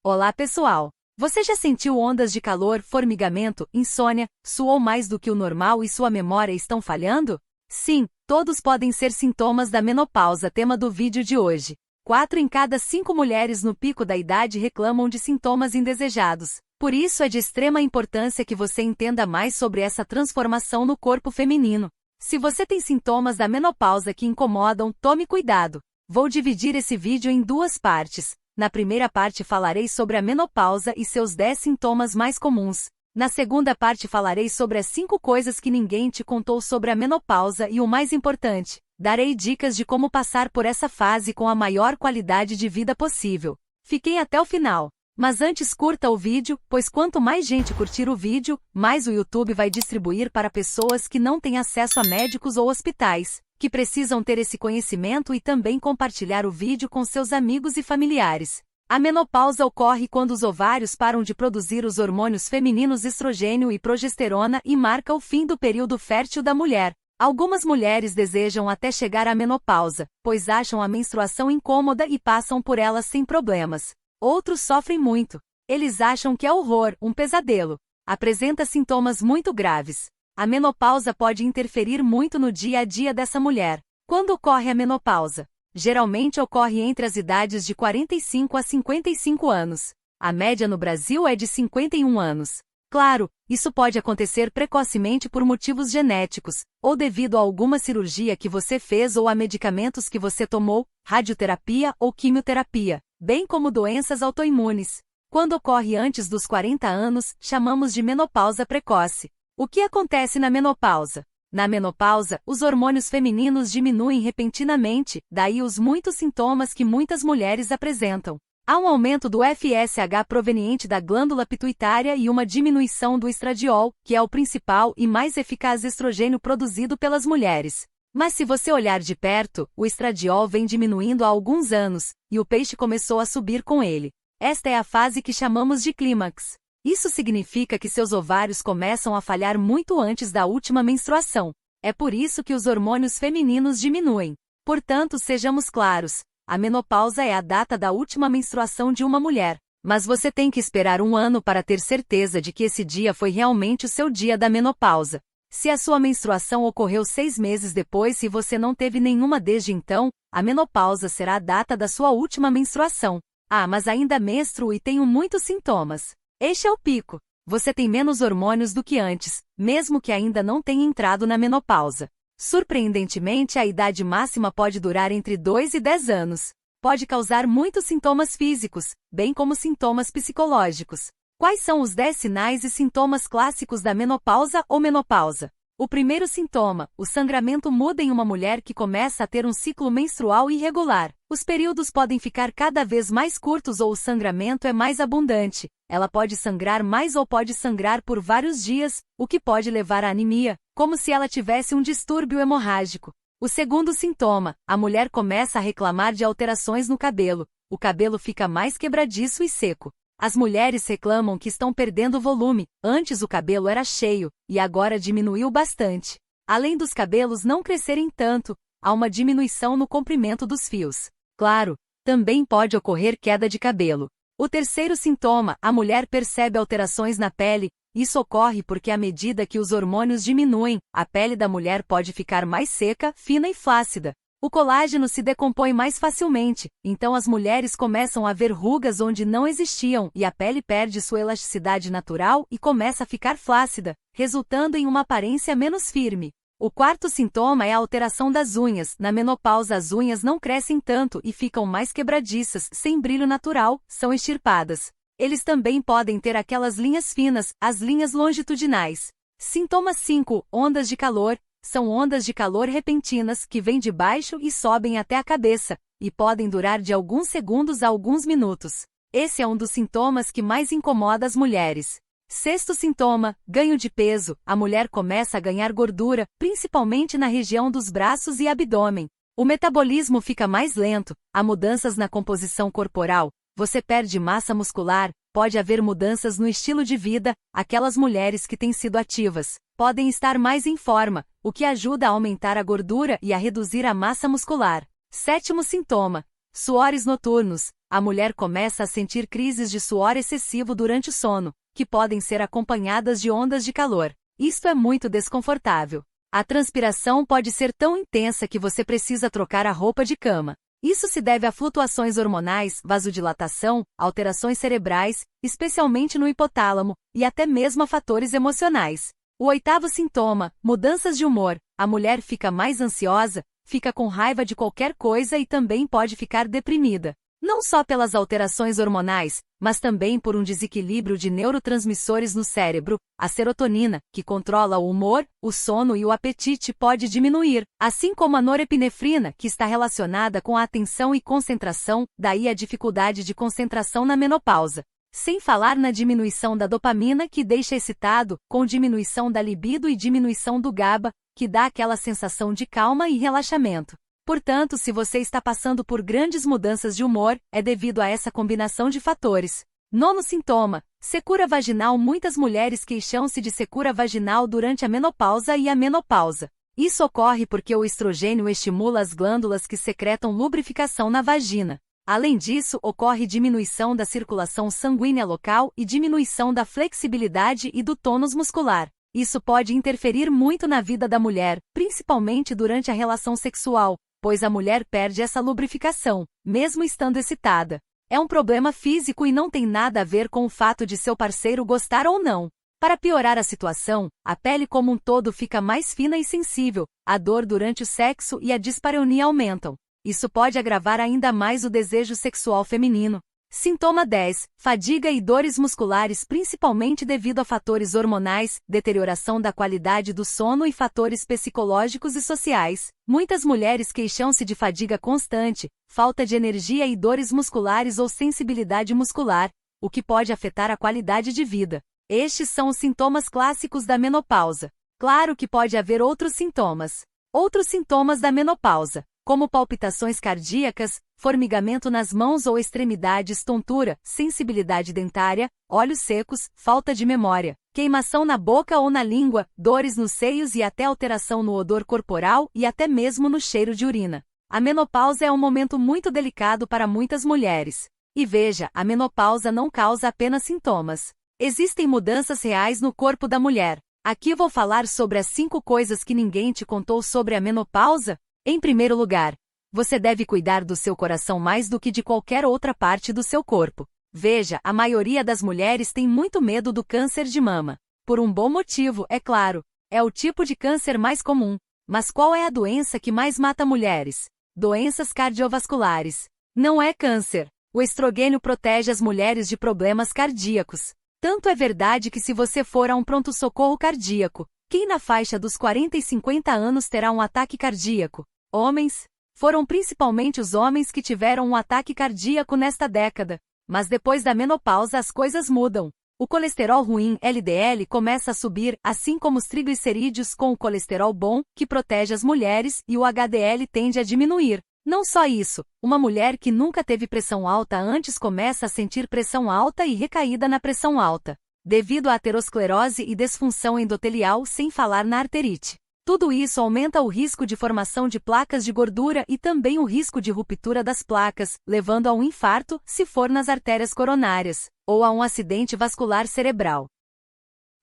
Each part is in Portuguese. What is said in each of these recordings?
Olá pessoal! Você já sentiu ondas de calor, formigamento, insônia, suou mais do que o normal e sua memória estão falhando? Sim, todos podem ser sintomas da menopausa, tema do vídeo de hoje. 4 em cada 5 mulheres no pico da idade reclamam de sintomas indesejados. Por isso é de extrema importância que você entenda mais sobre essa transformação no corpo feminino. Se você tem sintomas da menopausa que incomodam, tome cuidado. Vou dividir esse vídeo em duas partes. Na primeira parte falarei sobre a menopausa e seus 10 sintomas mais comuns. Na segunda parte falarei sobre as 5 coisas que ninguém te contou sobre a menopausa e o mais importante, darei dicas de como passar por essa fase com a maior qualidade de vida possível. Fiquem até o final. Mas antes curta o vídeo, pois quanto mais gente curtir o vídeo, mais o YouTube vai distribuir para pessoas que não têm acesso a médicos ou hospitais, que precisam ter esse conhecimento e também compartilhar o vídeo com seus amigos e familiares. A menopausa ocorre quando os ovários param de produzir os hormônios femininos estrogênio e progesterona e marca o fim do período fértil da mulher. Algumas mulheres desejam até chegar à menopausa, pois acham a menstruação incômoda e passam por ela sem problemas. Outros sofrem muito. Eles acham que é horror, um pesadelo. Apresenta sintomas muito graves. A menopausa pode interferir muito no dia a dia dessa mulher. Quando ocorre a menopausa? Geralmente ocorre entre as idades de 45 a 55 anos. A média no Brasil é de 51 anos. Claro, isso pode acontecer precocemente por motivos genéticos, ou devido a alguma cirurgia que você fez ou a medicamentos que você tomou, radioterapia ou quimioterapia, bem como doenças autoimunes. Quando ocorre antes dos 40 anos, chamamos de menopausa precoce. O que acontece na menopausa? Na menopausa, os hormônios femininos diminuem repentinamente, daí os muitos sintomas que muitas mulheres apresentam. Há um aumento do FSH proveniente da glândula pituitária e uma diminuição do estradiol, que é o principal e mais eficaz estrogênio produzido pelas mulheres. Mas se você olhar de perto, o estradiol vem diminuindo há alguns anos, e o peixe começou a subir com ele. Esta é a fase que chamamos de clímax. Isso significa que seus ovários começam a falhar muito antes da última menstruação. É por isso que os hormônios femininos diminuem. Portanto, sejamos claros. A menopausa é a data da última menstruação de uma mulher, mas você tem que esperar um ano para ter certeza de que esse dia foi realmente o seu dia da menopausa. Se a sua menstruação ocorreu 6 meses depois e você não teve nenhuma desde então, a menopausa será a data da sua última menstruação. Ah, mas ainda menstruo e tenho muitos sintomas. Este é o pico. Você tem menos hormônios do que antes, mesmo que ainda não tenha entrado na menopausa. Surpreendentemente, a idade máxima pode durar entre 2 e 10 anos. Pode causar muitos sintomas físicos, bem como sintomas psicológicos. Quais são os 10 sinais e sintomas clássicos da menopausa ou menopausa? O primeiro sintoma, o sangramento muda em uma mulher que começa a ter um ciclo menstrual irregular. Os períodos podem ficar cada vez mais curtos ou o sangramento é mais abundante. Ela pode sangrar mais ou pode sangrar por vários dias, o que pode levar à anemia, como se ela tivesse um distúrbio hemorrágico. O segundo sintoma, a mulher começa a reclamar de alterações no cabelo. O cabelo fica mais quebradiço e seco. As mulheres reclamam que estão perdendo volume. Antes o cabelo era cheio, e agora diminuiu bastante. Além dos cabelos não crescerem tanto, há uma diminuição no comprimento dos fios. Claro, também pode ocorrer queda de cabelo. O terceiro sintoma, a mulher percebe alterações na pele. Isso ocorre porque à medida que os hormônios diminuem, a pele da mulher pode ficar mais seca, fina e flácida. O colágeno se decompõe mais facilmente, então as mulheres começam a ver rugas onde não existiam e a pele perde sua elasticidade natural e começa a ficar flácida, resultando em uma aparência menos firme. O quarto sintoma é a alteração das unhas. Na menopausa as unhas não crescem tanto e ficam mais quebradiças, sem brilho natural, são extirpadas. Eles também podem ter aquelas linhas finas, as linhas longitudinais. Sintoma 5, ondas de calor. São ondas de calor repentinas que vêm de baixo e sobem até a cabeça, e podem durar de alguns segundos a alguns minutos. Esse é um dos sintomas que mais incomoda as mulheres. Sexto sintoma, ganho de peso. A mulher começa a ganhar gordura, principalmente na região dos braços e abdômen. O metabolismo fica mais lento, há mudanças na composição corporal, você perde massa muscular, pode haver mudanças no estilo de vida, aquelas mulheres que têm sido ativas podem estar mais em forma, o que ajuda a aumentar a gordura e a reduzir a massa muscular. Sétimo sintoma, suores noturnos. a mulher começa a sentir crises de suor excessivo durante o sono, que podem ser acompanhadas de ondas de calor. Isto é muito desconfortável. A transpiração pode ser tão intensa que você precisa trocar a roupa de cama. Isso se deve a flutuações hormonais, vasodilatação, alterações cerebrais, especialmente no hipotálamo, e até mesmo a fatores emocionais. O 8º sintoma, mudanças de humor. A mulher fica mais ansiosa, fica com raiva de qualquer coisa e também pode ficar deprimida. Não só pelas alterações hormonais, mas também por um desequilíbrio de neurotransmissores no cérebro. A serotonina, que controla o humor, o sono e o apetite, pode diminuir, assim como a norepinefrina, que está relacionada com a atenção e concentração, daí a dificuldade de concentração na menopausa. Sem falar na diminuição da dopamina, que deixa excitado, com diminuição da libido e diminuição do GABA, que dá aquela sensação de calma e relaxamento. Portanto, se você está passando por grandes mudanças de humor, é devido a essa combinação de fatores. 9º sintoma, secura vaginal. Muitas mulheres queixam-se de secura vaginal durante a menopausa e a menopausa. Isso ocorre porque o estrogênio estimula as glândulas que secretam lubrificação na vagina. Além disso, ocorre diminuição da circulação sanguínea local e diminuição da flexibilidade e do tônus muscular. Isso pode interferir muito na vida da mulher, principalmente durante a relação sexual, pois a mulher perde essa lubrificação, mesmo estando excitada. É um problema físico e não tem nada a ver com o fato de seu parceiro gostar ou não. Para piorar a situação, a pele como um todo fica mais fina e sensível, a dor durante o sexo e a dispareunia aumentam. Isso pode agravar ainda mais o desejo sexual feminino. Sintoma 10. Fadiga e dores musculares, principalmente devido a fatores hormonais, deterioração da qualidade do sono e fatores psicológicos e sociais. Muitas mulheres queixam-se de fadiga constante, falta de energia e dores musculares ou sensibilidade muscular, o que pode afetar a qualidade de vida. Estes são os sintomas clássicos da menopausa. Claro que pode haver outros sintomas. Outros sintomas da menopausa, como palpitações cardíacas, formigamento nas mãos ou extremidades, tontura, sensibilidade dentária, olhos secos, falta de memória, queimação na boca ou na língua, dores nos seios e até alteração no odor corporal e até mesmo no cheiro de urina. A menopausa é um momento muito delicado para muitas mulheres. E veja, a menopausa não causa apenas sintomas. Existem mudanças reais no corpo da mulher. Aqui vou falar sobre as 5 coisas que ninguém te contou sobre a menopausa. Em primeiro lugar, você deve cuidar do seu coração mais do que de qualquer outra parte do seu corpo. Veja, a maioria das mulheres tem muito medo do câncer de mama. Por um bom motivo, é claro. É o tipo de câncer mais comum. Mas qual é a doença que mais mata mulheres? Doenças cardiovasculares. Não é câncer. O estrogênio protege as mulheres de problemas cardíacos. Tanto é verdade que se você for a um pronto-socorro cardíaco, quem na faixa dos 40 e 50 anos terá um ataque cardíaco? Homens? Foram principalmente os homens que tiveram um ataque cardíaco nesta década. Mas depois da menopausa as coisas mudam. O colesterol ruim, LDL, começa a subir, assim como os triglicerídeos com o colesterol bom, que protege as mulheres, e o HDL tende a diminuir. Não só isso, uma mulher que nunca teve pressão alta antes começa a sentir pressão alta e recaída na pressão alta, devido à aterosclerose e desfunção endotelial, sem falar na arterite. Tudo isso aumenta o risco de formação de placas de gordura e também o risco de ruptura das placas, levando a um infarto, se for nas artérias coronárias, ou a um acidente vascular cerebral.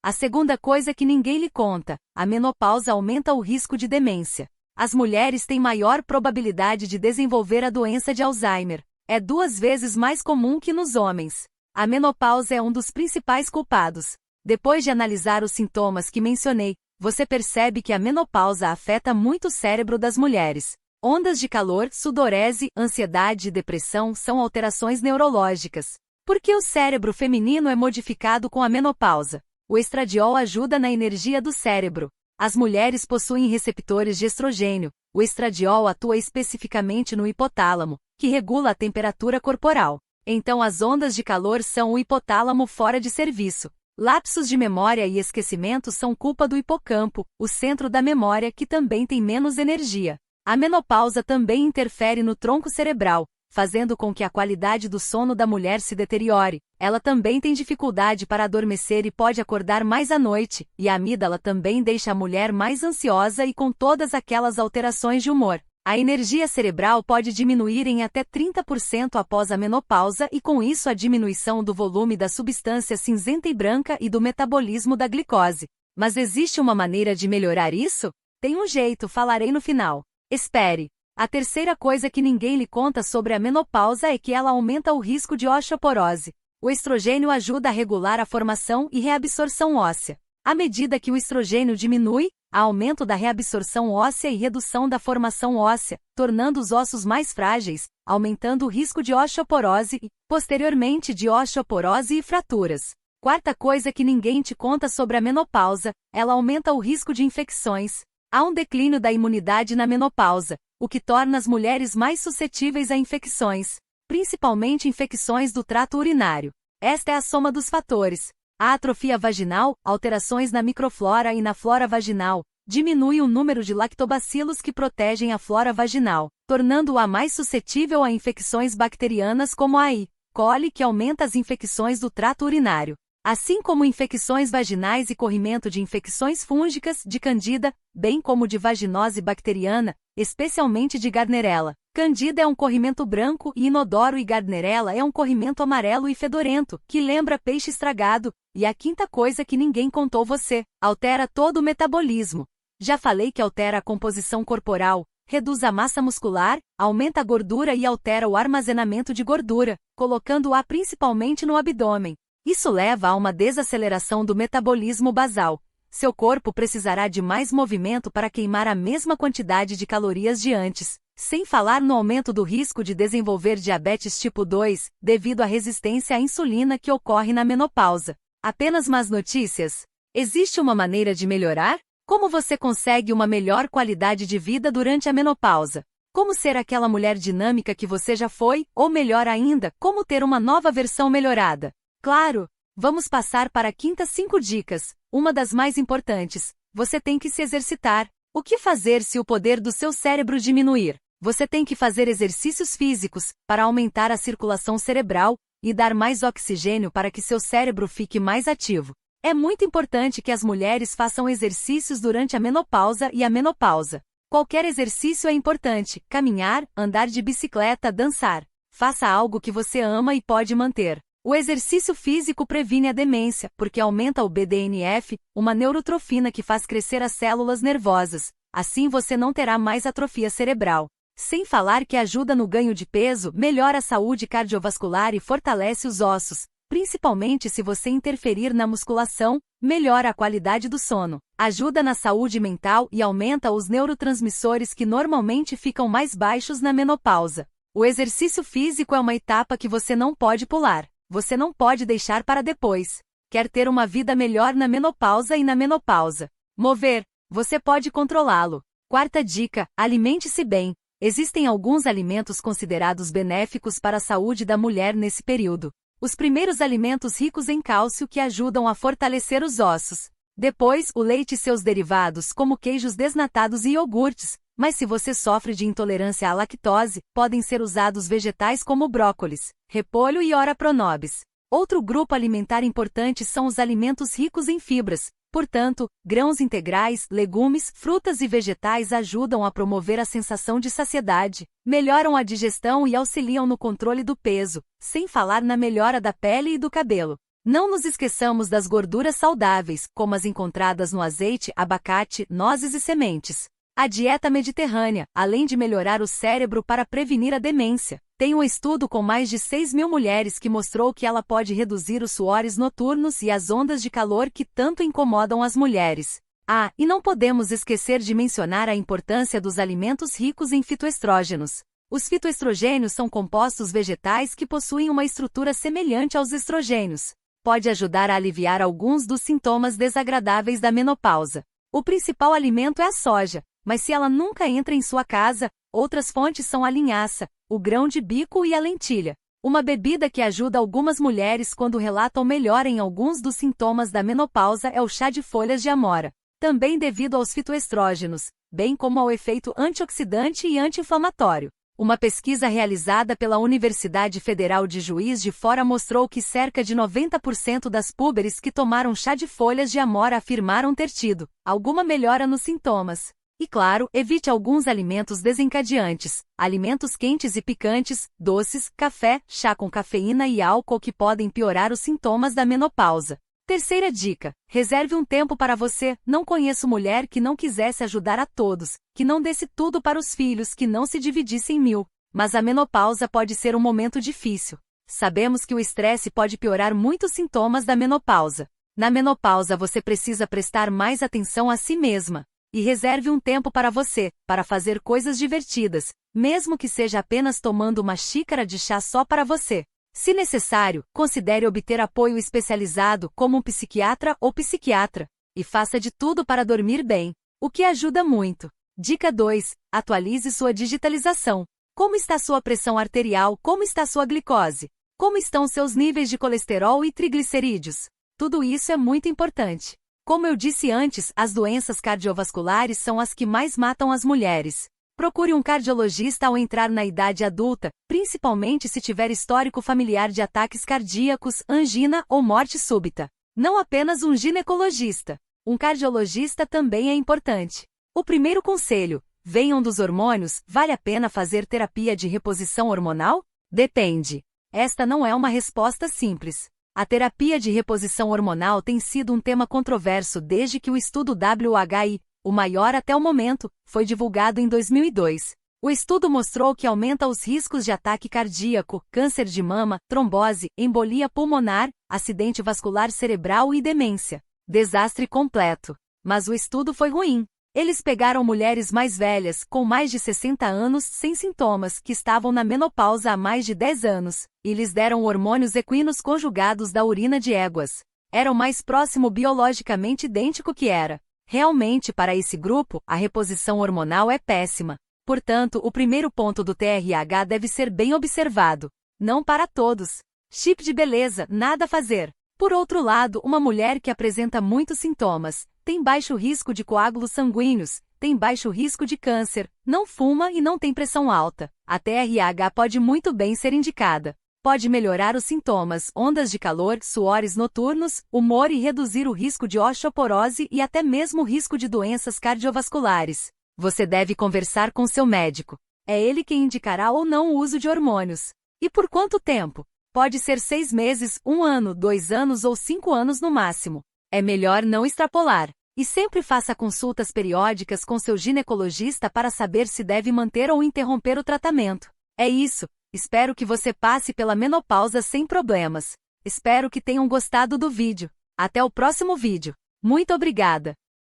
A segunda coisa que ninguém lhe conta, a menopausa aumenta o risco de demência. As mulheres têm maior probabilidade de desenvolver a doença de Alzheimer. É 2 vezes mais comum que nos homens. A menopausa é um dos principais culpados. Depois de analisar os sintomas que mencionei, você percebe que a menopausa afeta muito o cérebro das mulheres. Ondas de calor, sudorese, ansiedade e depressão são alterações neurológicas. Por que o cérebro feminino é modificado com a menopausa? O estradiol ajuda na energia do cérebro. As mulheres possuem receptores de estrogênio. O estradiol atua especificamente no hipotálamo, que regula a temperatura corporal. Então as ondas de calor são o hipotálamo fora de serviço. Lapsos de memória e esquecimento são culpa do hipocampo, o centro da memória que também tem menos energia. A menopausa também interfere no tronco cerebral, fazendo com que a qualidade do sono da mulher se deteriore. Ela também tem dificuldade para adormecer e pode acordar mais à noite, e a amígdala também deixa a mulher mais ansiosa e com todas aquelas alterações de humor. A energia cerebral pode diminuir em até 30% após a menopausa e com isso a diminuição do volume da substância cinzenta e branca e do metabolismo da glicose. Mas existe uma maneira de melhorar isso? Tem um jeito, falarei no final. Espere. A terceira coisa que ninguém lhe conta sobre a menopausa é que ela aumenta o risco de osteoporose. O estrogênio ajuda a regular a formação e reabsorção óssea. À medida que o estrogênio diminui, há aumento da reabsorção óssea e redução da formação óssea, tornando os ossos mais frágeis, aumentando o risco de osteoporose e, posteriormente, de osteoporose e fraturas. Quarta coisa que ninguém te conta sobre a menopausa, ela aumenta o risco de infecções. Há um declínio da imunidade na menopausa, o que torna as mulheres mais suscetíveis a infecções, principalmente infecções do trato urinário. Esta é a soma dos fatores. A atrofia vaginal, alterações na microflora e na flora vaginal, diminui o número de lactobacilos que protegem a flora vaginal, tornando-a mais suscetível a infecções bacterianas como a E. coli, que aumenta as infecções do trato urinário, assim como infecções vaginais e corrimento de infecções fúngicas, de candida, bem como de vaginose bacteriana, especialmente de Gardnerella. Candida é um corrimento branco e inodoro e Gardnerella é um corrimento amarelo e fedorento, que lembra peixe estragado. E a quinta coisa que ninguém contou você, altera todo o metabolismo. Já falei que altera a composição corporal, reduz a massa muscular, aumenta a gordura e altera o armazenamento de gordura, colocando-a principalmente no abdômen. Isso leva a uma desaceleração do metabolismo basal. Seu corpo precisará de mais movimento para queimar a mesma quantidade de calorias de antes, sem falar no aumento do risco de desenvolver diabetes tipo 2, devido à resistência à insulina que ocorre na menopausa. Apenas más notícias? Existe uma maneira de melhorar? Como você consegue uma melhor qualidade de vida durante a menopausa? Como ser aquela mulher dinâmica que você já foi, ou melhor ainda, como ter uma nova versão melhorada? Claro! Vamos passar para a quinta 5 dicas. Uma das mais importantes, você tem que se exercitar. O que fazer se o poder do seu cérebro diminuir? Você tem que fazer exercícios físicos, para aumentar a circulação cerebral, e dar mais oxigênio para que seu cérebro fique mais ativo. É muito importante que as mulheres façam exercícios durante a menopausa e a menopausa. Qualquer exercício é importante: caminhar, andar de bicicleta, dançar. Faça algo que você ama e pode manter. O exercício físico previne a demência, porque aumenta o BDNF, uma neurotrofina que faz crescer as células nervosas. Assim você não terá mais atrofia cerebral. Sem falar que ajuda no ganho de peso, melhora a saúde cardiovascular e fortalece os ossos, principalmente se você interferir na musculação, melhora a qualidade do sono, ajuda na saúde mental e aumenta os neurotransmissores que normalmente ficam mais baixos na menopausa. O exercício físico é uma etapa que você não pode pular. Você não pode deixar para depois. Quer ter uma vida melhor na menopausa e na menopausa? Mover. Você pode controlá-lo. Quarta dica: alimente-se bem. Existem alguns alimentos considerados benéficos para a saúde da mulher nesse período. Os primeiros alimentos ricos em cálcio que ajudam a fortalecer os ossos. Depois, o leite e seus derivados, como queijos desnatados e iogurtes. Mas se você sofre de intolerância à lactose, podem ser usados vegetais como brócolis, repolho e ora pronobis. Outro grupo alimentar importante são os alimentos ricos em fibras. Portanto, grãos integrais, legumes, frutas e vegetais ajudam a promover a sensação de saciedade, melhoram a digestão e auxiliam no controle do peso, sem falar na melhora da pele e do cabelo. Não nos esqueçamos das gorduras saudáveis, como as encontradas no azeite, abacate, nozes e sementes. A dieta mediterrânea, além de melhorar o cérebro para prevenir a demência, tem um estudo com mais de 6.000 mulheres que mostrou que ela pode reduzir os suores noturnos e as ondas de calor que tanto incomodam as mulheres. Ah, e não podemos esquecer de mencionar a importância dos alimentos ricos em fitoestrógenos. Os fitoestrogênios são compostos vegetais que possuem uma estrutura semelhante aos estrogênios. Pode ajudar a aliviar alguns dos sintomas desagradáveis da menopausa. O principal alimento é a soja, mas se ela nunca entra em sua casa, outras fontes são a linhaça, o grão de bico e a lentilha. Uma bebida que ajuda algumas mulheres quando relatam melhora em alguns dos sintomas da menopausa é o chá de folhas de amora, também devido aos fitoestrógenos, bem como ao efeito antioxidante e anti-inflamatório. Uma pesquisa realizada pela Universidade Federal de Juiz de Fora mostrou que cerca de 90% das púberes que tomaram chá de folhas de amora afirmaram ter tido alguma melhora nos sintomas. E claro, evite alguns alimentos desencadeantes, alimentos quentes e picantes, doces, café, chá com cafeína e álcool que podem piorar os sintomas da menopausa. Terceira dica: reserve um tempo para você. Não conheço mulher que não quisesse ajudar a todos, que não desse tudo para os filhos, que não se dividisse em mil. Mas a menopausa pode ser um momento difícil. Sabemos que o estresse pode piorar muitos sintomas da menopausa. Na menopausa você precisa prestar mais atenção a si mesma. E reserve um tempo para você, para fazer coisas divertidas, mesmo que seja apenas tomando uma xícara de chá só para você. Se necessário, considere obter apoio especializado como um psiquiatra ou psiquiatra. E faça de tudo para dormir bem, o que ajuda muito. Dica 2. Atualize sua digitalização. Como está sua pressão arterial? Como está sua glicose? Como estão seus níveis de colesterol e triglicerídeos? Tudo isso é muito importante. Como eu disse antes, as doenças cardiovasculares são as que mais matam as mulheres. Procure um cardiologista ao entrar na idade adulta, principalmente se tiver histórico familiar de ataques cardíacos, angina ou morte súbita. Não apenas um ginecologista. Um cardiologista também é importante. O primeiro conselho: venham dos hormônios, vale a pena fazer terapia de reposição hormonal? Depende. Esta não é uma resposta simples. A terapia de reposição hormonal tem sido um tema controverso desde que o estudo WHI, o maior até o momento, foi divulgado em 2002. O estudo mostrou que aumenta os riscos de ataque cardíaco, câncer de mama, trombose, embolia pulmonar, acidente vascular cerebral e demência. Desastre completo. Mas o estudo foi ruim. Eles pegaram mulheres mais velhas, com mais de 60 anos, sem sintomas, que estavam na menopausa há mais de 10 anos, e lhes deram hormônios equinos conjugados da urina de éguas. Era o mais próximo biologicamente idêntico que era. Realmente, para esse grupo, a reposição hormonal é péssima. Portanto, o primeiro ponto do TRH deve ser bem observado. Não para todos. Chip de beleza, nada a fazer. Por outro lado, uma mulher que apresenta muitos sintomas, tem baixo risco de coágulos sanguíneos, tem baixo risco de câncer, não fuma e não tem pressão alta. A TRH pode muito bem ser indicada. Pode melhorar os sintomas, ondas de calor, suores noturnos, humor e reduzir o risco de osteoporose e até mesmo o risco de doenças cardiovasculares. Você deve conversar com seu médico. É ele quem indicará ou não o uso de hormônios. E por quanto tempo? Pode ser 6 meses, 1 ano, 2 anos ou 5 anos no máximo. É melhor não extrapolar. E sempre faça consultas periódicas com seu ginecologista para saber se deve manter ou interromper o tratamento. É isso. Espero que você passe pela menopausa sem problemas. Espero que tenham gostado do vídeo. Até o próximo vídeo. Muito obrigada!